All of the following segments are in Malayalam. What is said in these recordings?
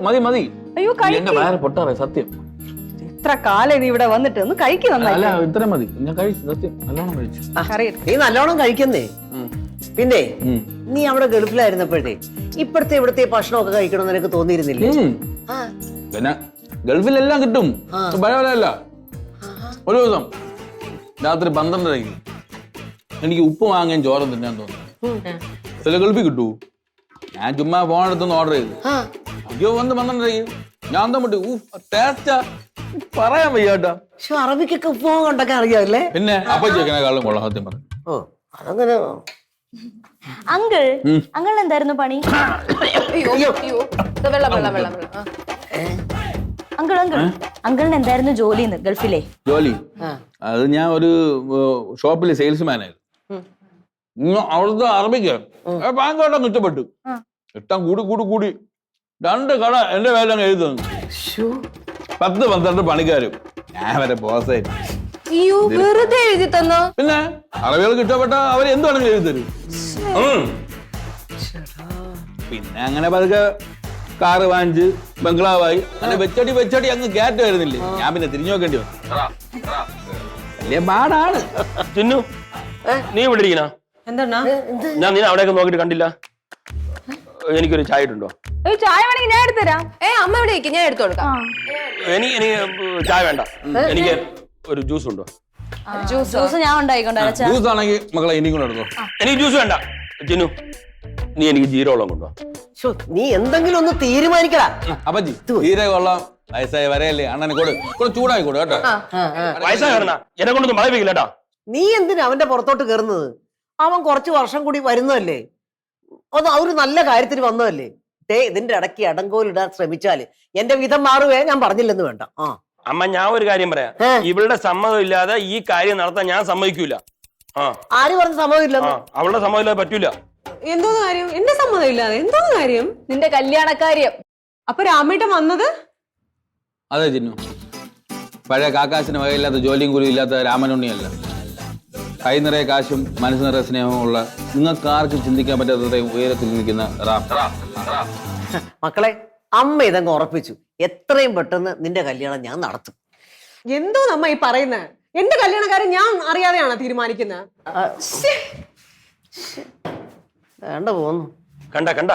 മതി മതി. അയ്യോ എന്റെ വയറ് പൊട്ടാറേ സത്യം. ഇത്ര കാലം നീ ഇവിടെ വന്നിട്ട് ഒന്ന് കഴിക്കുന്ന അല്ല ഇത്ര മതി. ഞാൻ കഴിച്ചു സത്യം നല്ലോണം കഴിച്ചു. നീ നല്ലോണം കഴിക്കുന്നേ. പിന്നെ നീ അവിടെ ഗൾഫിലായിരുന്നപ്പോഴേ ഇപ്പഴത്തെ ഇവിടത്തെ ഭക്ഷണമൊക്കെ കഴിക്കണമെന്ന് നിനക്ക് തോന്നിയിരുന്നില്ലേ? പിന്നെ ഗൾഫിലെല്ലാം കിട്ടും. ഭയമല്ല. ഒരു ദിവസം രാത്രി 12:30 എനിക്ക് ഉപ്പ് വാങ്ങാൻ ചോറും തിന്നാൻ തോന്നുന്നു. ചില ഗൾഫിൽ കിട്ടൂ. ഞാൻ ചുമ്മാ ഫോൺ എടുത്തൊന്ന് ഓർഡർ ചെയ്തു. അയ്യോ വന്ന് 12:30 ഞാൻ എന്താ പറ്റി ടേസ്റ്റാ പറയാൻ വയ്യാട്ടാ. അറബിക്കൊക്കെ ഉപ്പ് കൊണ്ടൊക്കെ അറിയാമല്ലേ? പിന്നെ അപ്പം ചേക്കനേക്കാളും കൊള്ളാം സത്യം പറഞ്ഞു. ഓ അതങ്ങനെ. അങ്കിൾ അങ്കിൾ എന്തായിരുന്നു പണി? അങ്കിൾ അങ്കിൾ അങ്കിളിന് എന്തായിരുന്നു ജോലി ഗൾഫിലെ? ജോലി അത് ഞാൻ ഒരു ഷോപ്പില് സെയിൽസ്മാൻ ആയിരുന്നു. അവിടുത്തെ അറബിക്ക് ഭയങ്കര ഇഷ്ടപ്പെട്ടു. ഇഷ്ടം കൂടി കൂടി കൂടി 2 കട എന്റെ പേരിലങ്ങ് എഴുതി തന്നു. 10-12 പണിക്കാരും ഞാൻ വരെ ബോസായിരുന്നു. വെറുതെ എഴുതി തന്നോ? പിന്നെ അറബികൾക്ക് ഇഷ്ടപ്പെട്ട അവര് എന്ത് വേണമെങ്കിലും എഴുതി തരും. പിന്നെ അങ്ങനെ പതുക്കെ കാറ് വാങ്ങിച്ച് ബംഗ്ലാവായി അങ്ങനെ വെച്ചടി അങ്ങ് കയറ്റ വരുന്നില്ലേ. ഞാൻ പിന്നെ തിരിഞ്ഞു നോക്കേണ്ടി വന്നു. വലിയ പാടാണ്. ചിന്നു നീ ഇവിടെ ഇരിക്കണ? എന്താ ഞാൻ നീ അവിടെയൊക്കെ നോക്കിട്ട് കണ്ടില്ല. എനിക്കൊരു ചായ ഇട്ടുണ്ടോ? ചായ വേണമെങ്കിൽ ഞാൻ എടുത്തരാം. അമ്മ ഇവിടെ ഇരിക്കും, ഞാൻ എടുത്തു കൊടുക്കാം. എനിക്ക് ചായ വേണ്ട. എനിക്ക് ഒരു ജ്യൂസ് ഉണ്ടോ? ജ്യൂസ് ഞാൻ ഉണ്ടായിക്കൊണ്ടോ? ജ്യൂസ് ആണെങ്കിൽ മക്കളെ ഇനിയും കൂടെ എടുത്തോ. എനിക്ക് ജ്യൂസ് വേണ്ട. ചിന്നു നീ എനിക്ക് ജീരകവെള്ളം കൊണ്ടോ? നീ എന്തെങ്കിലും ഒന്ന് തീരുമാനിക്കടാ. അപ്പച്ചി ജീരകവെള്ളം വയസ്സായ വരെയല്ലേ അണ്ണനെ കൂടെ ചൂടായി കൂടെ കേട്ടോ. വയസ്സായ എന്നെ കൊണ്ടൊന്നും മഴപ്പിക്കില്ലട്ടാ. നീ എന്തിനാ അവന്റെ പുറത്തോട്ട് കയറുന്നത്? അവൻ കുറച്ച് വർഷം കൂടി വരുന്നതല്ലേ. അത് ഒരു നല്ല കാര്യത്തിന് വന്നതല്ലേ. ഇതിന്റെ ഇടയ്ക്ക് അടങ്കോലിടാൻ ശ്രമിച്ചാല് എന്റെ വിധം മാറുവേ. ഞാൻ പറഞ്ഞില്ലെന്ന് വേണ്ട. അമ്മ ഞാൻ ഒരു കാര്യം പറയാം. ഇവളുടെ സമ്മതം ഇല്ലാതെ ഈ കാര്യം നടത്താൻ ഞാൻ സമ്മതിക്കൂല. ആര് പറഞ്ഞ സമ്മതമില്ല? അവളുടെ സമ്മതം ഇല്ലാതെ പറ്റൂല. എന്തോന്ന് കാര്യം? എന്റെ സമ്മതം ഇല്ലാതെ എന്തോന്ന് കാര്യം? നിന്റെ കല്യാണക്കാര്യം. അപ്പൊ രാമേട്ടൻ വന്നത്? അതെ ചിന്നു, പഴയ കാക്കാശിന് വകയില്ലാത്ത ജോലിയും കൂലിയും ഇല്ലാത്ത രാമനുണ്ണിയല്ല. കൈ നിറയെ കാശും മനസ്സ് നിറയെ സ്നേഹമുള്ള നിങ്ങൾക്ക് ആർക്കും ചിന്തിക്കാൻ പറ്റാത്ത ഉയരത്തിൽ നിൽക്കുന്ന റാം. മക്കളെ അമ്മ ഇതങ്ങ് ഉറപ്പിച്ചു. എത്രയും പെട്ടെന്ന് നിന്റെ കല്യാണം ഞാൻ നടത്തും. എന്തോ നമ്മ ഈ പറയുന്നത്? എന്റെ കല്യാണക്കാരൻ ഞാൻ അറിയാതെയാണോ തീരുമാനിക്കുന്നത്? വേണ്ട പോന്നു. കണ്ട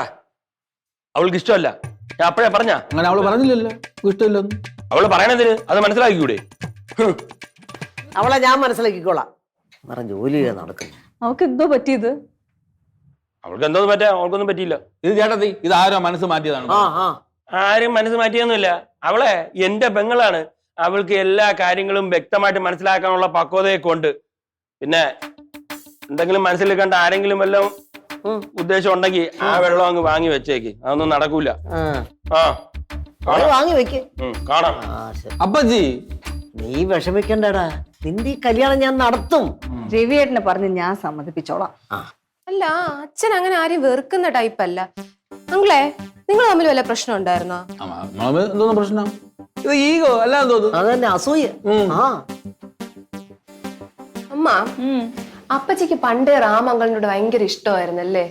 അവൾക്ക് ഇഷ്ടമല്ല. ഞാൻ അപ്പഴേ പറഞ്ഞ അങ്ങനെ അവള് പറഞ്ഞില്ലല്ലോ ഇഷ്ടമില്ലെന്ന്. അവള് പറയണതിന് അത് മനസ്സിലാക്കിക്കൂടെ? അവളെ ഞാൻ മനസ്സിലാക്കിക്കോളാം. വേറെ ജോലി ചെയ്യാൻ നടക്കുന്നു. അവൾക്ക് എന്തോ പറ്റിയത്? അവൾക്ക് എന്തോന്നും പറ്റാ? അവൾക്കൊന്നും പറ്റിയില്ല. ഇത് ചേട്ടത്തി ഇത് ആരോ മനസ്സ് മാറ്റിയതാണ്. ആരും മനസ്സ് മാറ്റിയൊന്നുമില്ല. അവളെ എന്റെ പെങ്ങളാണ്. അവൾക്ക് എല്ലാ കാര്യങ്ങളും വ്യക്തമായിട്ട് മനസ്സിലാക്കാനുള്ള പക്വതയൊക്കെ ഉണ്ട്. പിന്നെ എന്തെങ്കിലും മനസ്സിൽ കണ്ട ആരെങ്കിലും വല്ലതും ഉദ്ദേശം ഉണ്ടെങ്കിൽ ആ വെള്ളം അങ്ങ് വാങ്ങി വെച്ചേക്ക്. അതൊന്നും നടക്കൂല. വാങ്ങി വെക്ക്. കാണാം. അപ്പച്ചി നീ വിഷമിക്കണ്ടടാ. നിന്റെ ഈ കല്യാണം ഞാൻ നടത്തും. രവിയേട്ടനെ പറഞ്ഞ് ഞാൻ സമ്മതിപ്പിച്ചോളാം. അല്ല അച്ഛൻ അങ്ങനെ ആരെയും വെറുക്കുന്ന ടൈപ്പ് അല്ല. നിങ്ങളെ നിങ്ങൾ തമ്മിൽ വല്ല പ്രശ്നം ഉണ്ടായിരുന്നോ? എന്തോന്നും പ്രശ്നം? ഇത് ഈഗോ അല്ല തോന്നുന്നു. അതന്നെ അസൂയ. അമ്മ അപ്പച്ചിക്ക് പണ്ടേ റാമങ്കളിനോട് ഭയങ്കര ഇഷ്ടമായിരുന്നല്ലേ?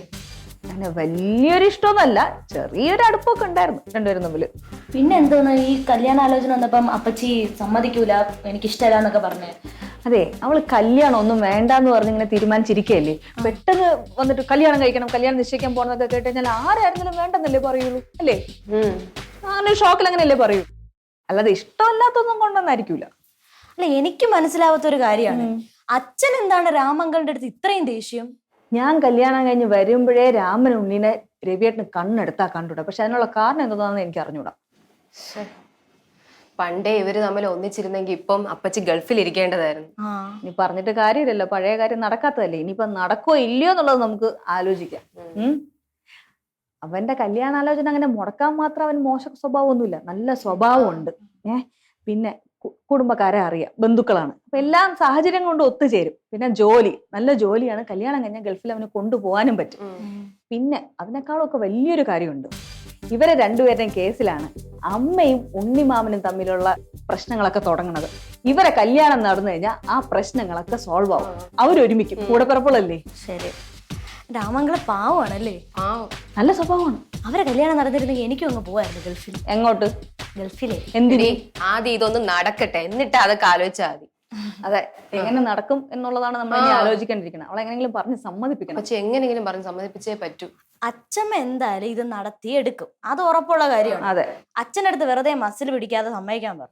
അങ്ങനെ വലിയൊരു ഇഷ്ടമൊന്നുമല്ല, ചെറിയൊരു അടുപ്പൊക്കെ ഉണ്ടായിരുന്നു രണ്ടുപേരും തമ്മില്. പിന്നെ എന്തോന്ന് ഈ കല്യാണാലോചന വന്നപ്പം അപ്പച്ചി സമ്മതിക്കൂല, എനിക്കിഷ്ടമല്ല എന്നൊക്കെ പറഞ്ഞേ? അതെ, അവള് കല്യാണം ഒന്നും വേണ്ടാന്ന് പറഞ്ഞ് ഇങ്ങനെ തീരുമാനിച്ചിരിക്കല്ലേ. പെട്ടെന്ന് വന്നിട്ട് കല്യാണം കഴിക്കണം, കല്യാണം നിശ്ചയിക്കാൻ പോകണമെന്നൊക്കെ കേട്ട് കഴിഞ്ഞാൽ ആരായിരുന്നാലും വേണ്ടെന്നല്ലേ പറയുള്ളൂ അല്ലേ? അങ്ങനെ ഷോക്കിൽ അങ്ങനെയല്ലേ പറയൂ. അല്ലാതെ ഇഷ്ടമല്ലാത്തൊന്നും കൊണ്ടൊന്നായിരിക്കൂല. അല്ല എനിക്ക് മനസ്സിലാവാത്തൊരു കാര്യമാണ്, അച്ഛൻ എന്താണ് രാമങ്കളുടെ അടുത്ത് ഇത്രയും ദേഷ്യം? ഞാൻ കല്യാണം കഴിഞ്ഞ് വരുമ്പോഴേ രാമൻ ഉണ്ണിനെ രവിയേട്ടന് കണ്ണെടുത്താ കണ്ടുകൂടാ. പക്ഷെ അതിനുള്ള കാരണം എന്താണെന്ന് എനിക്ക് അറിഞ്ഞൂടാ. പണ്ടേ ഇവര് തമ്മിൽ ഒന്നിച്ചിരുന്നെങ്കിൽ ഇപ്പം അപ്പച്ചി ഗൾഫിൽ ഇരിക്കേണ്ടതായിരുന്നു. നീ പറഞ്ഞിട്ട് കാര്യമില്ലല്ലോ, പഴയ കാര്യം നടക്കാത്തതല്ലേ. ഇനിയിപ്പൊ നടക്കോ ഇല്ലയോ എന്നുള്ളത് നമുക്ക് ആലോചിക്കാം. അവന്റെ കല്യാണാലോചന അങ്ങനെ മുടക്കാൻ മാത്രം അവൻ മോശ സ്വഭാവമൊന്നുമില്ല, നല്ല സ്വഭാവമുണ്ട്. പിന്നെ കുടുംബക്കാരെ അറിയാം, ബന്ധുക്കളാണ്. അപ്പൊ എല്ലാം സാഹചര്യം കൊണ്ട് ഒത്തുചേരും. പിന്നെ ജോലി, നല്ല ജോലിയാണ്. കല്യാണം കഴിഞ്ഞാൽ ഗൾഫിൽ അവന് കൊണ്ടുപോകാനും പറ്റും. പിന്നെ അതിനേക്കാളും ഒക്കെ വലിയൊരു കാര്യമുണ്ട്, ഇവരെ രണ്ടുപേരുടെയും കേസിലാണ് അമ്മയും ഉണ്ണിമാമനും തമ്മിലുള്ള പ്രശ്നങ്ങളൊക്കെ തുടങ്ങുന്നത്. ഇവരെ കല്യാണം നടന്നു കഴിഞ്ഞാൽ ആ പ്രശ്നങ്ങളൊക്കെ സോൾവ് ആവും. അവരൊരുമിക്കും, കൂടെ പിറപ്പുകളല്ലേ. ശരി, രാമങ്കളെ പാവമാണല്ലേ? ആ നല്ല സ്വഭാവമാണ്. അവരെ കല്യാണം നടന്നിരുന്നെങ്കിൽ എനിക്കും അങ്ങ് പോവായിരുന്നു ഗൾഫിൽ. എങ്ങോട്ട്? ഗൾഫിലെ എന്തിനേ? ആദ്യം ഇതൊന്ന് നടക്കട്ടെ, എന്നിട്ട് അതൊക്കെ ആലോചിച്ചാൽ മതി. അതെ, എങ്ങനെ നടക്കും എന്നുള്ളതാണ് നമ്മൾ ഇനി ആലോചിക്കേണ്ടിരിക്കുന്നത്. അവളെ എങ്ങനെയെങ്കിലും പറഞ്ഞ് സമ്മതിപ്പിക്കണം. പക്ഷെ എങ്ങനെയെങ്കിലും പറഞ്ഞ് സമ്മതിപ്പിച്ചേ പറ്റൂ. അച്ഛമ്മ എന്തായാലും ഇത് നടത്തിയെടുക്കും, അത് ഉറപ്പുള്ള കാര്യമാണ്. അതെ, അച്ഛനടുത്ത് വെറുതെ മസിൽ പിടിക്കാതെ സമ്മതിക്കാൻ പറ.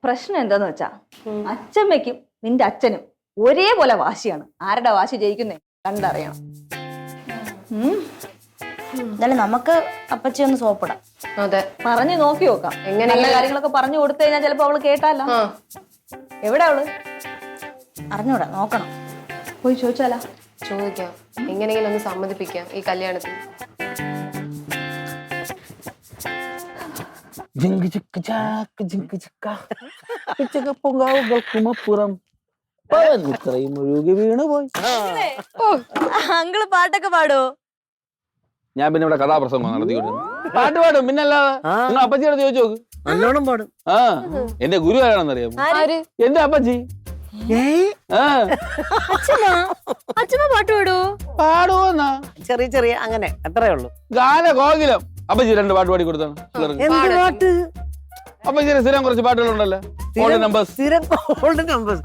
പ്രശ്നം എന്താന്ന് വെച്ചാ അച്ഛമ്മയ്ക്കും നിന്റെ അച്ഛനും ഒരേപോലെ വാശിയാണ്. ആരുടെ വാശി ജയിക്കുന്നേ കണ്ടറിയണം. എന്തായാലും നമുക്ക് അപ്പച്ചി ഒന്ന് സോപ്പിടാം. അതെ, പറഞ്ഞു നോക്കി നോക്കാം. എങ്ങനെ നല്ല കാര്യങ്ങളൊക്കെ പറഞ്ഞു കൊടുത്തു കഴിഞ്ഞാൽ ചിലപ്പോ അവള് കേട്ടാലോ. ആ എവിടെ അവള്? അറിഞ്ഞൂടാ, നോക്കണം. പോയി ചോദിച്ചാലാ? ചോദിക്കാം, എങ്ങനെയെങ്കിലും ഒന്ന് സമ്മതിപ്പിക്കാം ഈ കല്യാണത്തിന്. വീണുപോയി. അങ്കിള് പാട്ടൊക്കെ പാടുവോ? ഞാൻ പിന്നെ ഇവിടെ കഥാപ്രസംഗം നടത്തിക്കൊണ്ടിരുന്നു. പാട്ട് പാടും പിന്നല്ലാതെ. നിങ്ങൾ അപ്പച്ചിയോട് ചോദിച്ചു നോക്ക്. നല്ലോണം പാടും. ആ, എന്റെ ഗുരു ആരാണെന്നറിയാമോ? ആര്? എന്റെ അപ്പച്ചി. ആ, അച്ഛമ്മ പാട്ട് പാടുവോ? പാടുവോന്നാ? ചെറിയ ചെറിയ അങ്ങനെ അത്രേ ഉള്ളൂ. ഗാന കോകിലം. അപ്പച്ചി 2 പാട്ട് പാടി കൊടുത്താണ് പിള്ളേർക്ക്. എന്ത് പാട്ട്? അപ്പച്ചിയുടെ സ്ഥിരം കുറച്ച് പാട്ടുകളുണ്ടല്ലോ. Old numbers. സ്ഥിരം ഓൾഡ് നമ്പേഴ്സ്.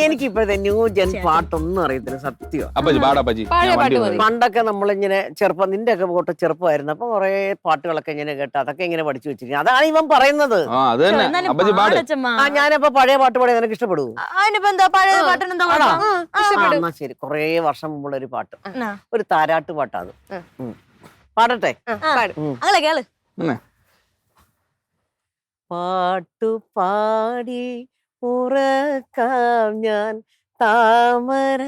എനിക്ക് ഇപ്പോഴത്തെ ന്യൂ ജൻ പാട്ടൊന്നും അറിയത്തില്ല, സത്യം. അപ്പച്ചി പാടപ്പച്ചി. പഴയ പാട്ട് മതി. പണ്ടൊക്കെ നമ്മളിങ്ങനെ ചെറുപ്പം, നിന്റെ ഒക്കെ പോട്ട് ചെറുപ്പമായിരുന്നു, അപ്പൊ കുറെ പാട്ടുകളൊക്കെ ഇങ്ങനെ കേട്ട് അതൊക്കെ ഇങ്ങനെ പഠിച്ചു വെച്ചിരിക്കും. അതാണ് ഇവൻ പറയുന്നത്. ആ, അത് തന്നെ. അപ്പച്ചി പാട്. ആ, ഞാനപ്പോ പഴയ പാട്ട് പാടിയാൽ നിനക്ക് ഇഷ്ടപ്പെടുവോ? അതിനിപ്പോ എന്താ, പഴയ പാട്ടിനെന്താ ആണോ? ഇഷ്ടപ്പെടും. എന്നാ ശരി, കൊറേ വർഷം മുമ്പുള്ള ഒരു പാട്ട്, എന്നാ? ഒരു താരാട്ട് പാട്ടാത്. പാടട്ടെ? അങ്ങനെ കേള്. പിന്നെ പാട്ടു പാടി ഉറക്കാം ഞാൻ താമര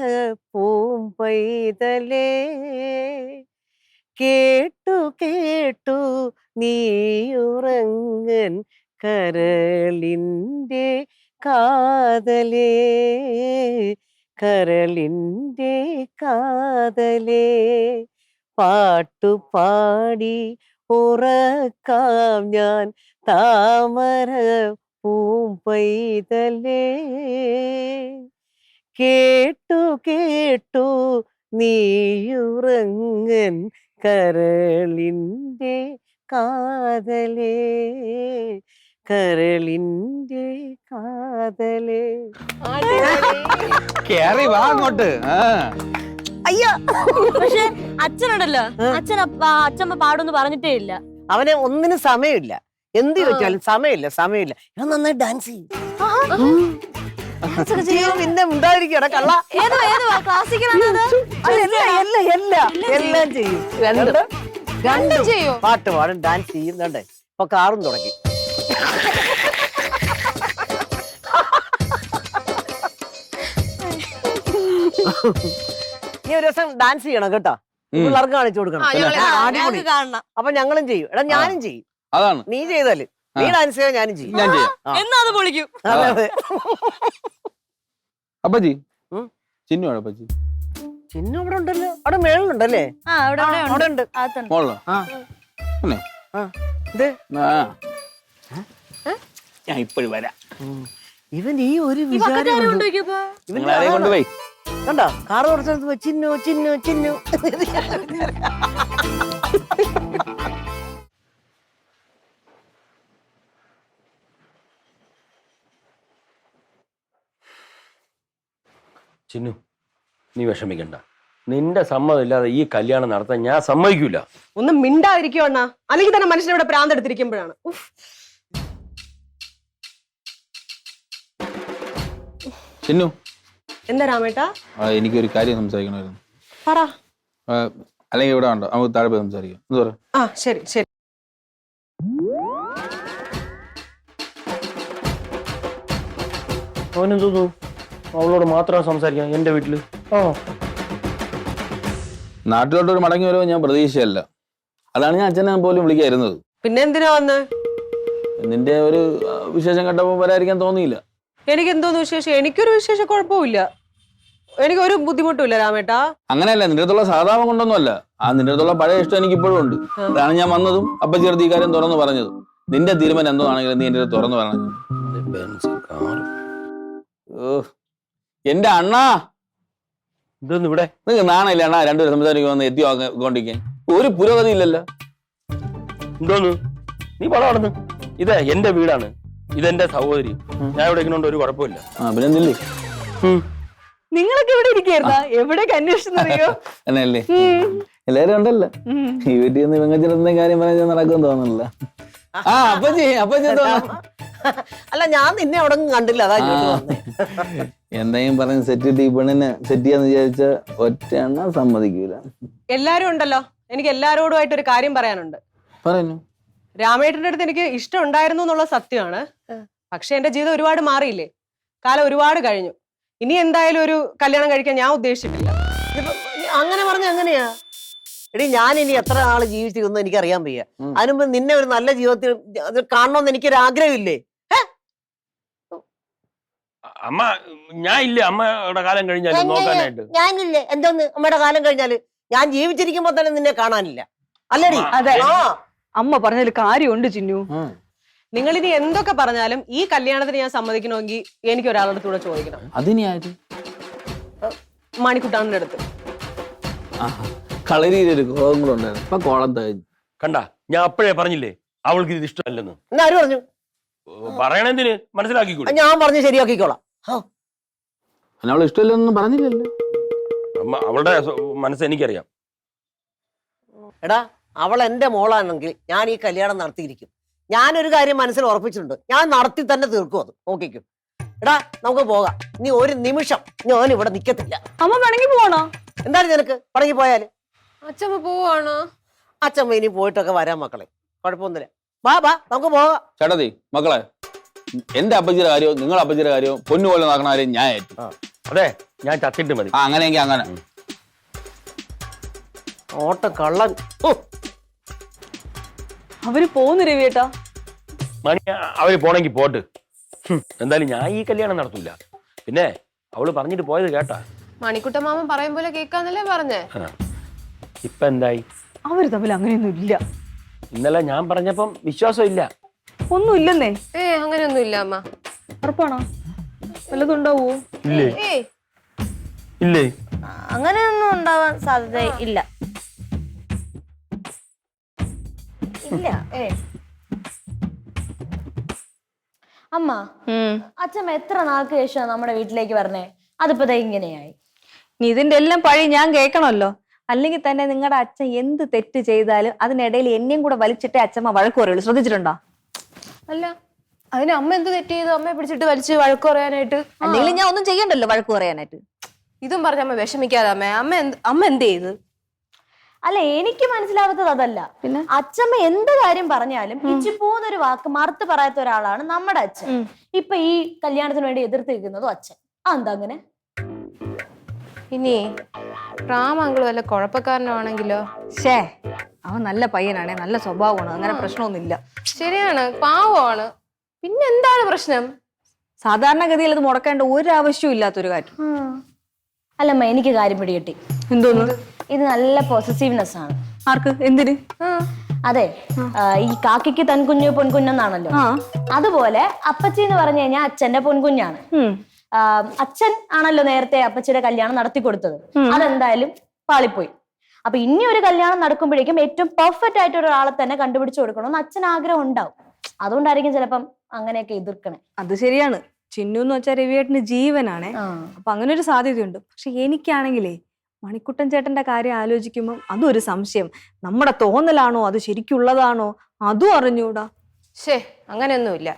പൂമ്പൈതലേ, കേട്ടു കേട്ടു നീയുറങ്ങൻ കരളിൻ്റെ കാതലേ, കരളിൻ്റെ കാതലേ. പാട്ടു പാടി ഉറക്കാം ഞാൻ താമര പൂമ്പൈതലേ, കേട്ടു കേട്ടു നീയുറങ്ങൻ കരളിൻ്റെ കാതലേ, കരളിൻ്റെ കാതലേ. കേറി വാ അങ്ങോട്ട്. ആ, അയ്യോ, പക്ഷെ അച്ഛനുണ്ടല്ലോ, അച്ഛമ്മ പാടൊന്നും പറഞ്ഞിട്ടേ ഇല്ല. അവനെ ഒന്നിനും സമയമില്ല. എന്ത് ചോദിച്ചാലും സമയമില്ല, സമയമില്ല. ഇവൻ നന്നായി ഡാൻസ് ചെയ്യും. പിന്നെ ഉണ്ടായിരിക്കട കള്ള. എല്ലാം ചെയ്യും. രണ്ടും ചെയ്യോ? പാട്ട് പാടും, ഡാൻസ് ചെയ്യും. കണ്ടേ, ഇപ്പൊ കാറും തുടങ്ങി. നീ ഒരു ദിവസം ഡാൻസ് ചെയ്യണം കേട്ടോ, പിള്ളേർക്ക് കാണിച്ചു കൊടുക്കണം. അടിപൊളി. അപ്പൊ ഞങ്ങളും ചെയ്യും. എടാ, ഞാനും ചെയ്യും. അതാണ്. നീ ചെയ്താല് നീ ഡാൻസ് ചെയ്യാൻ ഞാനും ചെയ്യും. ഞാൻ ചെയ്യാം. എന്നാ അത് പൊളിക്കും. അതെ, അതെ. അപ്പച്ചി ചിന്നു അപ്പച്ചി ചിന്നു അവിടെ ഉണ്ടല്ലോ, അവിടെ മേളിലുണ്ടല്ലേ? അവിടെ ഉണ്ട്. മോളോ? പിന്നെ ഇത് ഞാൻ ഇപ്പോഴും വരാം. ഇവൻ ഈ ഒരു വിചാരം കൊണ്ടുപോയി. കണ്ടോ, കാറ് കുറച്ചു ചിന്നു ചിന്നു ചിന്നു. ചിന്നു, നീ വിഷമിക്കണ്ട. നിന്റെ സമ്മതം ഇല്ലാതെ ഈ കല്യാണം നടത്താൻ ഞാൻ സമ്മതിക്കൂല. ഒന്നും മിണ്ടായിരിക്കും അണ്ണാ, അല്ലെങ്കിൽ തന്നെ മനുഷ്യൻ ഇവിടെ പ്രാന്തെടുത്തിരിക്കുമ്പോഴാണ്. ചിന്നു, എന്താ രാമേട്ടാ? എനിക്കൊരു കാര്യം സംസാരിക്കണമായിരുന്നു. പറ. അല്ലെങ്കിൽ ഇവിടെ ഉണ്ടോ, നമുക്ക് താഴെ പോയി സംസാരിക്കാം. എന്താ പറയാ? ആ, ശരി ശരി. അവനെന്ത് തോന്നുന്നു അവളോട് മാത്രം സംസാരിക്കാം എന്റെ വീട്ടില്? നാട്ടിലോട്ടൊരു മടങ്ങി വരുമോ ഞാൻ പ്രതീക്ഷയല്ല. അതാണ് ഞാൻ അച്ഛനെ പോലും വിളിക്കായിരുന്നത്. പിന്നെ എന്തിനാ വന്ന്? നിന്റെ ഒരു വിശേഷം കേട്ടപ്പോൾ വരാതിരിക്കാൻ തോന്നിയില്ല. എനിക്ക് എന്തോന്ന് വിശേഷം? എനിക്കൊരു വിശേഷ കുഴപ്പമില്ല, എനിക്കൊരു ബുദ്ധിമുട്ടുമില്ല രാമേട്ടാ. അങ്ങനെയല്ല, നിന്റെ അടുത്തുള്ള സാധാരണ കൊണ്ടൊന്നുമല്ല. നിന്റെ അടുത്തുള്ള പഴയ ഇഷ്ടം എനിക്ക് ഇപ്പോഴും ഉണ്ട്. അതാണ് ഞാൻ വന്നതും അപ്പച്ചി ഈ കാര്യം തുറന്നു പറഞ്ഞതും. നിന്റെ തീരുമാനം എന്തോ ആണെങ്കിലും നീ എന്റെ അടുത്ത് തുറന്നു പറഞ്ഞു. എന്റെ അണ്ണാ, ഇതൊന്നും ഇവിടെ നിങ്ങൾക്ക് നാണയില്ല അണ്ണാ രണ്ടുപേരും സംസാരിക്കുക വന്ന് എത്തി കൊണ്ടിരിക്കാൻ ഒരു പുരോഗതി ഇല്ലല്ലോ. എന്തോന്ന് നീ പടം നടന്ന് ഇതേ എന്റെ വീടാണ്, ഇതെന്റെ സഹോദരി. ഞാൻ ഇവിടെ ഇരിക്കുന്നോണ്ട് ഒരു കുഴപ്പമില്ല. പിന്നെ എന്തില്ലേ നിങ്ങളൊക്കെ എവിടെ ഇരിക്കായിരുന്ന എവിടെയൊക്കെ അന്വേഷിച്ചെന്നറിയോ? എന്നല്ലേ എല്ലാരും ഉണ്ടല്ലോ ഈ വീട്ടിൽ നിന്ന് വെങ്ങച്ചിടത്തിന്റെ കാര്യം പറഞ്ഞാൽ നടക്കുമെന്ന് തോന്നുന്നില്ല. ആ അപ്പച്ചി അല്ല ഞാൻ നിന്നെ അവിടെ കണ്ടില്ല, അതാ ഇങ്ങോട്ട് വന്നേ. എന്തെങ്കിലും പറഞ്ഞ് സെറ്റ് ഈ പെണ്ണിനെ സെറ്റ് ചെയ്യാന്ന് വിചാരിച്ച ഒറ്റ എണ്ണ സമ്മതിക്കൂല. എല്ലാരും ഉണ്ടല്ലോ, എനിക്ക് എല്ലാരോടുമായിട്ട് ഒരു കാര്യം പറയാനുണ്ട്. പറയുന്നു രാമേട്ടന്റെ അടുത്ത് എനിക്ക് ഇഷ്ടം ഉണ്ടായിരുന്നു എന്നുള്ള സത്യമാണ്. പക്ഷെ എന്റെ ജീവിതം ഒരുപാട് മാറിയില്ലേ, കാലം ഒരുപാട് കഴിഞ്ഞു. ഇനി എന്തായാലും ഒരു കല്യാണം കഴിക്കാൻ ഞാൻ ഉദ്ദേശിച്ചിട്ടില്ല. ഇതിപ്പോ അങ്ങനെ പറഞ്ഞ എങ്ങനെയാ? എടി ഞാൻ ഇനി എത്ര നാള് ജീവിച്ചിരുന്നു എനിക്ക് അറിയാൻ വയ്യ. അതിനുമ്പ് നിന്നെ ഒരു നല്ല ജീവിതത്തിൽ കാണണമെന്ന് എനിക്കൊരു ആഗ്രഹമില്ലേ? അമ്മ ഞാൻ ഇല്ല, അമ്മയുടെ കാലം കഴിഞ്ഞാല് നോക്കാനായിട്ട്. ഞാനില്ലേ എന്തോന്ന് അമ്മയുടെ കാലം കഴിഞ്ഞാല്? ഞാൻ ജീവിച്ചിരിക്കുമ്പോ തന്നെ നിന്നെ കാണാനില്ല അല്ലേടി? അതെ, ആ അമ്മ പറഞ്ഞതിൽ കാര്യമുണ്ട് ചിന്നു. നിങ്ങൾ ഇനി എന്തൊക്കെ പറഞ്ഞാലും ഈ കല്യാണത്തിന് ഞാൻ സമ്മതിക്കണമെങ്കിൽ എനിക്ക് ഒരാളുടെ കൂടെ ചോദിക്കണം. അതിനി ആര്? മണിക്കുട്ടാണിന്റെ അടുത്ത്. കളരിയിലൊരു കോളം കൂടെ ഉണ്ടായിരുന്നു, ഇപ്പൊ കോളം തകഞ്ഞു. കണ്ട, ഞാൻ അപ്പോഴേ പറഞ്ഞില്ലേ അവൾക്ക് ഇത് ഇഷ്ടമല്ലെന്ന്. എന്നാര് പറഞ്ഞു? പറയണെന്തിന് മനസ്സിലാക്കിക്കൂടെ? ഞാൻ പറഞ്ഞു ശരിയാക്കിക്കോളാം. അവളെ ഇഷ്ടമല്ലെന്നൊന്നും പറഞ്ഞില്ലല്ലോ. അമ്മ അവളുടെ മനസ്സ് എനിക്കറിയാം. എടാ അവൾ എന്റെ മോളാണെങ്കിൽ ഞാൻ ഈ കല്യാണം നടത്തിയിരിക്കും. ഞാനൊരു കാര്യം മനസ്സിൽ ഉറപ്പിച്ചിട്ടുണ്ട്, ഞാൻ നടത്തി തന്നെ തീർക്കും. അത് നോക്കിക്കും. എടാ നമുക്ക് പോകാം. നീ ഒരു നിമിഷം ഞാൻ ഇവിടെ നിക്കത്തില്ല. അമ്മ പിണങ്ങി പോണോ? എന്താണ് നിനക്ക് പടങ്ങി പോയാല്? അച്ഛമ്മ പോവാണോ? അച്ഛമ്മ ഇനി പോയിട്ടൊക്കെ വരാൻ മക്കളെ, കുഴപ്പമൊന്നുമില്ല. ബാ നമുക്ക് പോകാം. ചേട്ടത്തി മക്കളെ, എന്റെ അപ്പച്ചിയുടെ കാര്യവും നിങ്ങളുടെ അപ്പച്ചിയുടെ കാര്യവും പൊന്നുപോലെ നടക്കണ കാര്യം ഞാൻ ഏറ്റു. അതെ, ഞാൻ ചത്തിട്ട് മതി. അങ്ങനെയെങ്കിൽ അങ്ങനെ. ഓട്ടം കള്ളൻ. അവര് പോന്നു രവിയേട്ടാ. മണി അവര് പോണെങ്കി പോട്ട്. എന്തായാലും ഞാൻ ഈ കല്യാണം നടത്തൂല. പിന്നെ അവള് പറഞ്ഞിട്ട് പോയത് കേട്ടാ? മണിക്കുട്ട മാമൻ പറയും പോലെ കേൾക്കാന്നല്ലേ പറഞ്ഞേ. ഇപ്പൊ എന്തായി? അവര് തമ്മിൽ അങ്ങനെയൊന്നും ഇല്ല. ഇന്നലെ ഞാൻ പറഞ്ഞപ്പം വിശ്വാസം ഇല്ല. ഒന്നും ഇല്ലെന്നേ. അങ്ങനെയൊന്നും ഇല്ല അമ്മ. ഉറപ്പാണോ? വല്ലതും ഉണ്ടാവോ? ഇല്ലേ ഇല്ലേ അങ്ങനെയൊന്നും ഉണ്ടാവാൻ സാധ്യത ഇല്ല. ഇല്ല. അമ്മ, അച്ഛമ്മ എത്ര നാൾക്ക് ശേഷം നമ്മുടെ വീട്ടിലേക്ക് പറഞ്ഞേ? അതിപ്പോ ഇങ്ങനെയായി. ഇതിന്റെ എല്ലാം പഴി ഞാൻ കേൾക്കണമല്ലോ. അല്ലെങ്കിൽ തന്നെ നിങ്ങളുടെ അച്ഛൻ എന്ത് തെറ്റ് ചെയ്താലും അതിനിടയിൽ എന്നെയും കൂടെ വലിച്ചിട്ടേ അച്ഛമ്മ വഴക്ക് പറയുള്ളൂ. ശ്രദ്ധിച്ചിട്ടുണ്ടോ? അല്ല, അതിന് അമ്മ എന്ത് തെറ്റ് ചെയ്തു അമ്മയെ പിടിച്ചിട്ട് വലിച്ച് വഴക്ക് പറയാനായിട്ട്? അല്ലെങ്കിൽ ഞാൻ ഒന്നും ചെയ്യണ്ടല്ലോ വഴക്ക് പറയാനായിട്ട്. ഇതും പറഞ്ഞ അമ്മ വിഷമിക്കാതെ അമ്മ എന്ത് ചെയ്ത്? അല്ല, എനിക്ക് മനസ്സിലാവാത്തത് അതല്ല. പിന്നെ അച്ഛമ്മ എന്ത് കാര്യം പറഞ്ഞാലും ഇച്ചി പോകുന്നൊരു വാക്ക് മറുത്ത് പറയാത്ത ഒരാളാണ് നമ്മുടെ അച്ഛൻ. ഇപ്പൊ ഈ കല്യാണത്തിന് വേണ്ടി എതിർത്ത് നിൽക്കുന്നതും അച്ഛൻ. എന്താ അങ്ങനെ? ഇനി റാമങ്കിൾ വല്ല കുഴപ്പക്കാരനാണെങ്കിലോ? അവൻ നല്ല പയ്യനാണേ, നല്ല സ്വഭാവമാണ്, അങ്ങനെ പ്രശ്നമൊന്നുമില്ല. ശരിയാണ്, പാവമാണ്. പിന്നെ എന്താണ് പ്രശ്നം? സാധാരണഗതിയിൽ അത് മുടക്കേണ്ട ഒരു ആവശ്യവും ഇല്ലാത്തൊരു കാര്യം. അല്ലമ്മ, എനിക്ക് കാര്യം പിടികിട്ടി. എന്തോന്നു? ഇത് നല്ല പൊസസീവ്നെസ് ആണ്. ആർക്ക്? എന്തിന്? അതെ, ഈ കാക്കിക്ക് തൻകുഞ്ഞ് പൊൻകുഞ്ഞെന്നാണല്ലോ, അതുപോലെ അപ്പച്ചി എന്ന് പറഞ്ഞു കഴിഞ്ഞാൽ അച്ഛന്റെ പൊൻകുഞ്ഞാണ്. അച്ഛൻ ആണല്ലോ നേരത്തെ അപ്പച്ചിയുടെ കല്യാണം നടത്തി കൊടുത്തത്. അതെന്തായാലും പാളിപ്പോയി. അപ്പൊ ഇനി ഒരു കല്യാണം നടക്കുമ്പോഴേക്കും ഏറ്റവും പെർഫെക്റ്റ് ആയിട്ട് ഒരാളെ തന്നെ കണ്ടുപിടിച്ചു കൊടുക്കണമെന്ന് അച്ഛൻ ആഗ്രഹം ഉണ്ടാവും. അതുകൊണ്ടായിരിക്കും ചിലപ്പം അങ്ങനെയൊക്കെ എതിർക്കണേ. അത് ശരിയാണ്. ചിന്നു എന്ന് വെച്ചാൽ രവിയേട്ടന് ജീവനാണേ. അപ്പൊ അങ്ങനെ ഒരു സാധ്യതയുണ്ട്. പക്ഷെ എനിക്കാണെങ്കിലേ മണിക്കുട്ടൻ ചേട്ടന്റെ കാര്യം ആലോചിക്കുമ്പോൾ അതും ഒരു സംശയം. നമ്മുടെ തോന്നലാണോ അത് ശരിക്കുള്ളതാണോ അതും അറിഞ്ഞൂടാ. അങ്ങനെയൊന്നുമില്ല.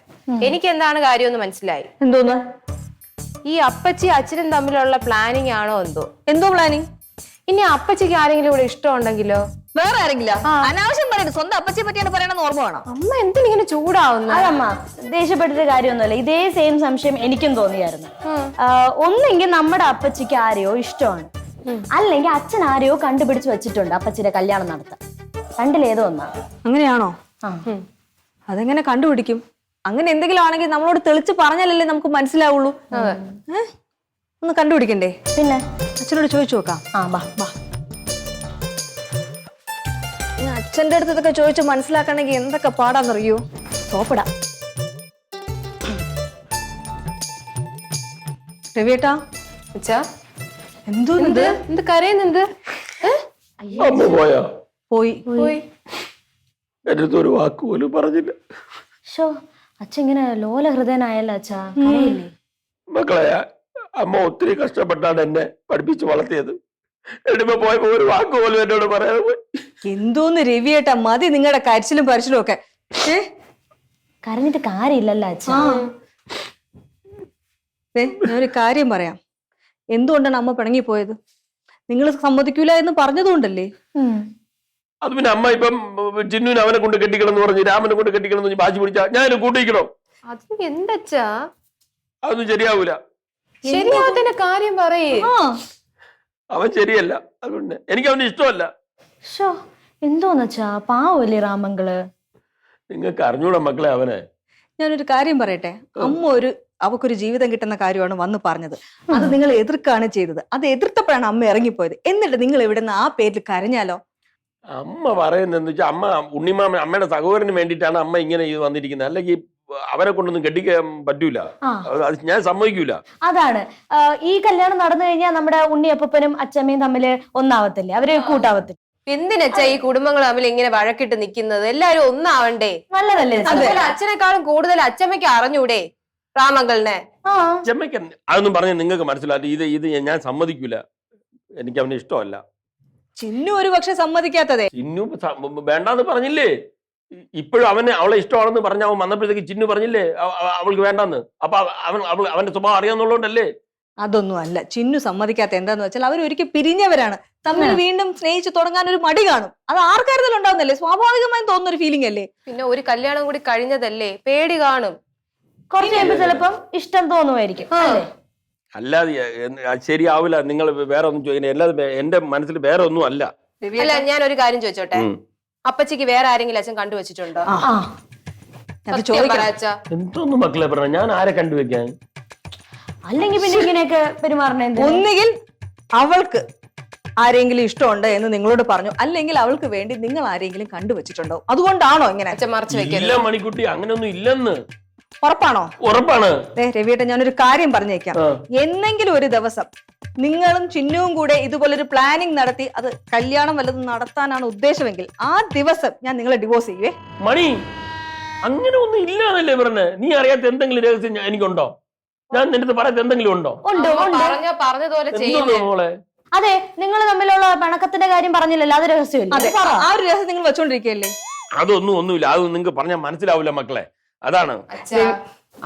എനിക്ക് എന്താണ് കാര്യമെന്ന് മനസ്സിലായി. എന്തോന്ന്? ഈ അപ്പച്ചി അച്ഛനും തമ്മിലുള്ള പ്ലാനിങ് ആണോ എന്തോ? എന്തോ പ്ലാനിങ്? ഇനി അപ്പച്ചിക്ക് ആരെങ്കിലും ഇവിടെ ഇഷ്ടമുണ്ടെങ്കിലോ? വേറെ ആരെങ്കിലും? അനാവശ്യം പറയരുത്. സ്വന്തം അപ്പച്ചിയെ പറ്റിയാണ് പറയണമെന്ന് ഓർമ്മ വേണം. അമ്മ എന്തിനിങ്ങനെ ചൂടാവുന്ന? അതമ്മ ദേഷ്യപ്പെട്ടൊരു കാര്യമൊന്നുമല്ല. ഇതേ സെയിം സംശയം എനിക്കും തോന്നിയായിരുന്നു. ഒന്നെങ്കിൽ നമ്മുടെ അപ്പച്ചിക്ക് ആരെയോ ഇഷ്ടമാണ്, അല്ലെങ്കിൽ അച്ഛൻ ആരെയോ കണ്ടുപിടിച്ച് വെച്ചിട്ടുണ്ട് അപ്പച്ചിയുടെ കല്യാണം നടത്താൻ. രണ്ടിലേതോ ഒന്നാ. അങ്ങനെയാണോ? അതെങ്ങനെ കണ്ടുപിടിക്കും? അങ്ങനെ എന്തെങ്കിലും ആണെങ്കിൽ നമ്മളോട് തെളിച്ച് പറഞ്ഞാലല്ലേ നമുക്ക് മനസ്സിലാവുള്ളൂ. ഒന്ന് കണ്ടുപിടിക്കണ്ടേ? പിന്നെ അച്ഛനോട് ചോദിച്ചു നോക്കാം. അച്ഛന്റെ അടുത്ത് ഇതൊക്കെ ചോദിച്ച് മനസ്സിലാക്കണമെങ്കിൽ എന്തൊക്കെ പാടാന്നറിയോ? സോപ്പിടാം. രവിയേട്ടാ, എന്തോന്നിത് എന്ത് കരയുന്നെന്ത്? അമ്മ പോയോ? പോയി പോയി. എന്റെ അടുത്ത് ഒരു വാക്ക് പോലും പറഞ്ഞില്ല. ഷോ അച്ഛൻ ഇങ്ങനെ ലോല ഹൃദയനായല്ലോ അച്ഛാ, കരയില്ലേ? മക്കളെ, അമ്മ ഒത്തിരി കഷ്ടപ്പെട്ടാണ് എന്നെ പഠിപ്പിച്ച് വളർത്തിയത്. എന്നിട്ടിപ്പോ പോയപ്പോ ഒരു വാക്ക് പോലും എന്നോട് പറയാതെ പോയി. എന്തോന്ന് രവിയേട്ടാ, മതി നിങ്ങളുടെ കരച്ചിലും പരിച്ചിലും ഒക്കെ. കരഞ്ഞിട്ട് കാര്യമില്ലല്ലോ അച്ഛാ. ഞാനൊരു കാര്യം പറയാം. എന്തുകൊണ്ടാണ് അമ്മ പിണങ്ങിപ്പോയത്? നിങ്ങൾ സമ്മതിക്കൂല എന്ന് പറഞ്ഞതുകൊണ്ടല്ലേ? അത് പിന്നെ അമ്മ ഇപ്പം ചിന്നുവിന് അവനെ കൊണ്ട് കെട്ടിക്കണം എന്ന് പറഞ്ഞ്, രാമനെ കൊണ്ട് കെട്ടിക്കണം എന്ന് പറഞ്ഞ് ബാജി പിടിച്ചാ ഞാൻ കൂട്ടിക്കണോ? അത് എന്തച്ചാ? അതൊന്നും ശരിയാവൂല. ശരിയാവത്തിന്റെ കാര്യം പറയേ. അവൻ ശരിയല്ല, അതുകൊണ്ട് എനിക്ക് അവന് ഇഷ്ടമല്ല. ഷോ എന്തോന്നച്ചാ, പാവല്ലേ രാമങ്കള്. നിങ്ങൾക്ക് അറിഞ്ഞൂടാ മക്കളെ അവനെ. ഞാനൊരു കാര്യം പറയട്ടെ. അമ്മ അവക്കൊരു ജീവിതം കിട്ടുന്ന കാര്യമാണ് വന്ന് പറഞ്ഞത്. അത് നിങ്ങൾ എതിർക്കാണ് ചെയ്തത്. അത് എതിർത്തപ്പോഴാണ് അമ്മ ഇറങ്ങിപ്പോയത്. എന്നിട്ട് നിങ്ങൾ ഇവിടുന്ന് ആ പേരിൽ കരഞ്ഞാലോ? അമ്മ പറയുന്നതെന്ന് വെച്ചാൽ അമ്മ ഉണ്ണിമാമൻ അമ്മയുടെ സഹോദരന് വേണ്ടിയിട്ടാണ് അമ്മ ഇങ്ങനെ ഇത് വന്നിരിക്കുന്നത്. അല്ലെങ്കിൽ അവരെ കൊണ്ടൊന്നും കെട്ടിക്കാൻ പറ്റൂല. അത് ഞാൻ സമ്മതിക്കൂല. അതാണ് ഈ കല്യാണം നടന്നു കഴിഞ്ഞാൽ നമ്മുടെ ഉണ്ണിയപ്പനും അച്ഛമ്മയും തമ്മില് ഒന്നാവത്തില്ലേ, അവര് കൂട്ടാവത്തില്ല. എന്തിനച്ചാ ഈ കുടുംബങ്ങൾ തമ്മിൽ ഇങ്ങനെ വഴക്കിട്ട് നിൽക്കുന്നത്? എല്ലാരും ഒന്നാവണ്ടേ? നല്ലതല്ലേ? അതുപോലെ അച്ഛനെക്കാളും കൂടുതൽ അച്ഛമ്മയ്ക്ക് അറിഞ്ഞൂടെ രാമങ്കളിനെ? അച്ഛമ്മയ്ക്ക് അതൊന്നും പറഞ്ഞാൽ നിങ്ങൾക്ക് മനസ്സിലാക്കി. ഇത് ഞാൻ സമ്മതിക്കൂല. എനിക്ക് അവനെ ഇഷ്ടമല്ല. ചിന്നു ഒരു പക്ഷെ സമ്മതിക്കാത്തതേ. ചിന്നു വേണ്ടാന്ന് പറഞ്ഞില്ലേ? ഇപ്പോഴും അവളെ ഇഷ്ടമാണെന്ന് പറഞ്ഞ അവൻ വന്നപ്പോഴത്തേക്ക് ചിന്നു പറഞ്ഞില്ലേ അവൾക്ക് വേണ്ടാന്ന്? അപ്പൊ അവന്റെ സ്വഭാവം അറിയാന്നുള്ളതുകൊണ്ടല്ലേ? അതൊന്നും അല്ല. ചിന്നു സമ്മതിക്കാത്ത എന്താന്ന് വെച്ചാൽ അവർ ഒരിക്കൽ പിരിഞ്ഞവരാണ്. തമ്മിൽ വീണ്ടും സ്നേഹിച്ച് തുടങ്ങാൻ ഒരു മടി കാണും. അത് ആർക്കാരുതലും ഉണ്ടാവുന്നല്ലേ? സ്വാഭാവികമായും തോന്നുന്ന ഒരു ഫീലിംഗ് അല്ലേ? പിന്നെ ഒരു കല്യാണം കൂടി കഴിഞ്ഞതല്ലേ, പേടി കാണും. കുറച്ച് കഴിയുമ്പോ ചിലപ്പം ഇഷ്ടം തോന്നുമായിരിക്കും. അല്ലാതെ ശരിയാവില്ല. നിങ്ങൾ വേറെ ഒന്നും ചോദിക്കുന്നത്. അല്ലാതെ എന്റെ മനസ്സിൽ വേറെ ഒന്നും അല്ല. അല്ല, ഞാൻ ഒരു കാര്യം ചോദിച്ചോട്ടെ. അപ്പച്ചിക്ക് വേറെ ആരെങ്കിലും അച്ഛൻ കണ്ടുവച്ചിട്ടുണ്ടോ? അച്ഛാ, എന്തോന്നും മക്കളെ പറഞ്ഞ ഞാൻ ആരെ കണ്ടുവെക്കാൻ? അല്ലെങ്കിൽ പിന്നെ ഇങ്ങനെയൊക്കെ പെരുമാറണ ഒന്നുകിൽ അവൾക്ക് ആരെങ്കിലും ഇഷ്ടമുണ്ട് എന്ന് നിങ്ങളോട് പറഞ്ഞു, അല്ലെങ്കിൽ അവൾക്ക് വേണ്ടി നിങ്ങൾ ആരെങ്കിലും കണ്ടുവച്ചിട്ടുണ്ടോ? അതുകൊണ്ടാണോ ഇങ്ങനെ? അച്ഛൻ മറച്ചു വെക്കരുത്. ഇല്ല മണിക്കുട്ടി, അങ്ങനെയൊന്നും ഇല്ലെന്ന്. ഉറപ്പാണോ? ഉറപ്പാണ്. രവിയേട്ടൻ, ഞാനൊരു കാര്യം പറഞ്ഞേക്കാം. എന്നെങ്കിലും ഒരു ദിവസം നിങ്ങളും ചിന്നുവും കൂടെ ഇതുപോലൊരു പ്ലാനിങ് നടത്തി അത് കല്യാണം വല്ലതും നടത്താനാണ് ഉദ്ദേശമെങ്കിൽ ആ ദിവസം ഞാൻ നിങ്ങളെ ഡിവോഴ്സ് ചെയ്യുവേ. മണി, അങ്ങനെ ഒന്നും ഇല്ലാന്നല്ലേ പറഞ്ഞേ? നീ അറിയാത്ത എന്തെങ്കിലും രഹസ്യം എനിക്കുണ്ടോ? ഞാൻ നിന്റെ അടുത്ത് പറയാത്ത എന്തെങ്കിലും ഉണ്ടോ? പറഞ്ഞതുപോലെ മോളെ. അതെ, നിങ്ങൾ തമ്മിലുള്ള പിണക്കത്തിന്റെ കാര്യം പറഞ്ഞില്ലല്ലോ, അത് രഹസ്യമല്ലേ? അതെ, ആ ഒരു രഹസ്യം നിങ്ങൾ വെച്ചോണ്ടിരിക്കുകയല്ലേ? ഒന്നുമില്ല. അത് നിങ്ങൾക്ക് പറഞ്ഞാൽ മനസ്സിലാവില്ല മക്കളെ. അതാണ്. അച്ഛാ,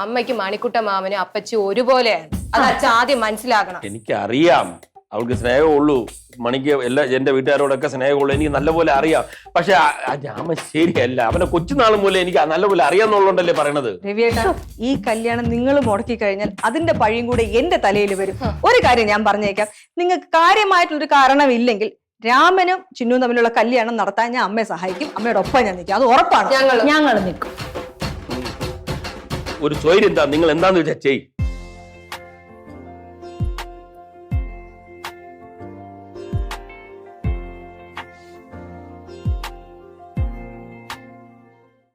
അമ്മയ്ക്ക് മണിക്കുട്ട മാമനും അപ്പച്ചി ഒരുപോലെയാണ്. അത് അച്ഛൻ ആദ്യം മനസ്സിലാക്കണം. എനിക്കറിയാം അവൾക്ക് സ്നേഹമുള്ളൂ. മണിക്ക് എന്റെ വീട്ടുകാരോടൊക്കെ സ്നേഹമുള്ളൂ. എനിക്ക് നല്ലപോലെ അറിയാം. പക്ഷെ രാമൻ ശരിയല്ല. അവനെ കൊച്ചുനാളും പോലെ എനിക്ക് നല്ലപോലെ അറിയാന്നുള്ളതുകൊണ്ടല്ലേ പറയണത്. രവിയേട്ട, ഈ കല്യാണം നിങ്ങൾ മുടക്കി കഴിഞ്ഞാൽ അതിന്റെ പഴിയും കൂടെ എന്റെ തലയിൽ വരും. ഒരു കാര്യം ഞാൻ പറഞ്ഞേക്കാം. നിങ്ങൾക്ക് കാര്യമായിട്ടുള്ളൊരു കാരണമില്ലെങ്കിൽ രാമനും ചിന്നുവും തമ്മിലുള്ള കല്യാണം നടത്താൻ ഞാൻ അമ്മയെ സഹായിക്കും. അമ്മയുടെ ഒപ്പം ഞാൻ നിൽക്കും. അത് ഉറപ്പാണ്. ഞങ്ങൾ നിൽക്കും. ഒരു സ്വൈര്യം എന്താ നിങ്ങൾ എന്താന്ന് വെച്ചാൽ ചെയ്യും.